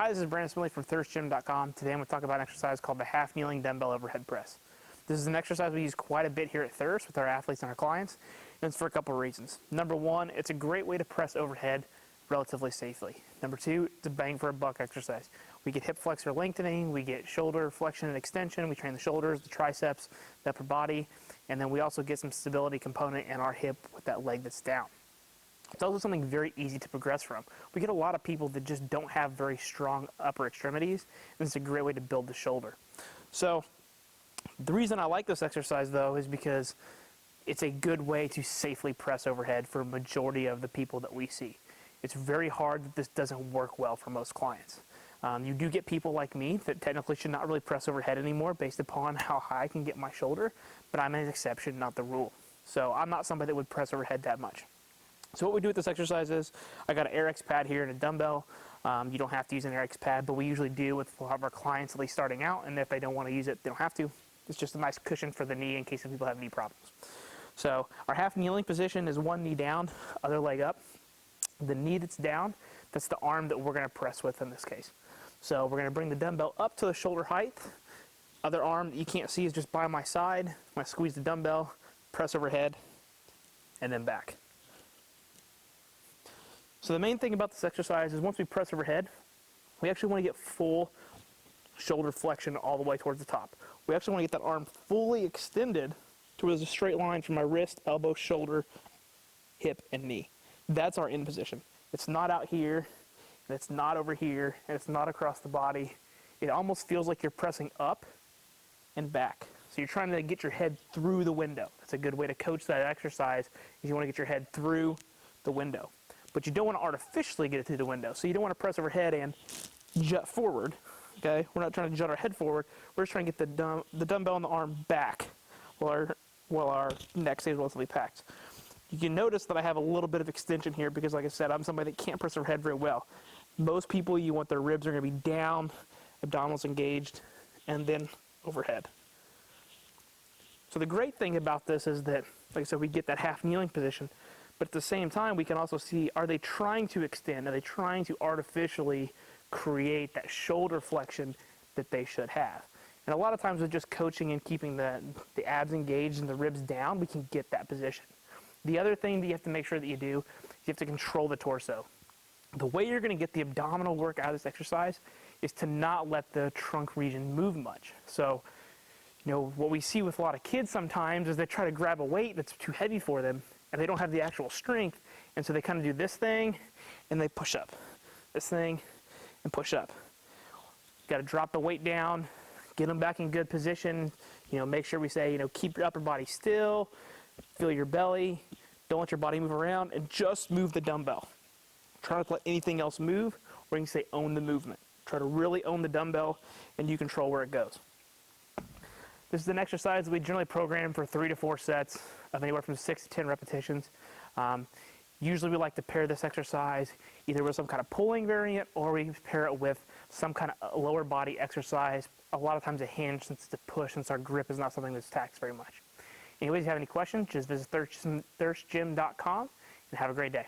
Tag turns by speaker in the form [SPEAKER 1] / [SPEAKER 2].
[SPEAKER 1] Hi, this is Brandon Smiley from thirstgym.com. Today I'm going to talk about an exercise called the half kneeling dumbbell overhead press. This is an exercise we use quite a bit here at Thirst with our athletes and our clients, and it's for a couple of reasons. Number one, it's a great way to press overhead relatively safely. Number two, it's a bang for a buck exercise. We get hip flexor lengthening, we get shoulder flexion and extension, we train the shoulders, the triceps, the upper body, and then we also get some stability component in our hip with that leg that's down. It's also something very easy to progress from. We get a lot of people that just don't have very strong upper extremities, and it's a great way to build the shoulder. So the reason I like this exercise though is because it's a good way to safely press overhead for a majority of the people that we see. It's very hard that this doesn't work well for most clients. You do get people like me that technically should not really press overhead anymore based upon how high I can get my shoulder, but I'm an exception, not the rule. So I'm not somebody that would press overhead that much. So what we do with this exercise is, I got an AirX pad here and a dumbbell. You don't have to use an AirX pad, but we usually do with a lot of our clients at least starting out, and if they don't want to use it, they don't have to. It's just a nice cushion for the knee in case some people have knee problems. So our half kneeling position is one knee down, other leg up. The knee that's down, that's the arm that we're going to press with in this case. So we're going to bring the dumbbell up to the shoulder height. Other arm that you can't see is just by my side. I'm going to squeeze the dumbbell, press overhead, and then back. So the main thing about this exercise is once we press overhead, we actually want to get full shoulder flexion all the way towards the top. We actually want to get that arm fully extended towards a straight line from my wrist, elbow, shoulder, hip, and knee. That's our end position. It's not out here, and it's not over here, and it's not across the body. It almost feels like you're pressing up and back. So you're trying to get your head through the window. That's a good way to coach that exercise, is you want to get your head through the window. But you don't want to artificially get it through the window. So you don't want to press overhead and jut forward, okay? We're not trying to jut our head forward. We're just trying to get the dumbbell and the arm back while our neck stays relatively packed. You can notice that I have a little bit of extension here because, like I said, I'm somebody that can't press overhead very well. Most people, you want their ribs are going to be down, abdominals engaged, and then overhead. So the great thing about this is that, like I said, we get that half kneeling position, but at the same time, we can also see, are they trying to extend? Are they trying to artificially create that shoulder flexion that they should have? And a lot of times with just coaching and keeping the abs engaged and the ribs down, we can get that position. The other thing that you have to make sure that you do is you have to control the torso. The way you're going to get the abdominal work out of this exercise is to not let the trunk region move much. So, you know, what we see with a lot of kids sometimes is they try to grab a weight that's too heavy for them, and they don't have the actual strength, and so they kind of do this thing, and they push up. This thing, and push up. Got to drop the weight down, get them back in good position, you know, make sure we say, you know, keep your upper body still, feel your belly, don't let your body move around, and just move the dumbbell. Try not to let anything else move, or you can say own the movement. Try to really own the dumbbell, and you control where it goes. This is an exercise that we generally program for 3 to 4 sets of anywhere from 6 to 10 repetitions. Usually we like to pair this exercise either with some kind of pulling variant, or we pair it with some kind of lower body exercise. A lot of times a hinge, since it's a push, since our grip is not something that's taxed very much. Anyways, if you have any questions, just visit thirstgym.com and have a great day.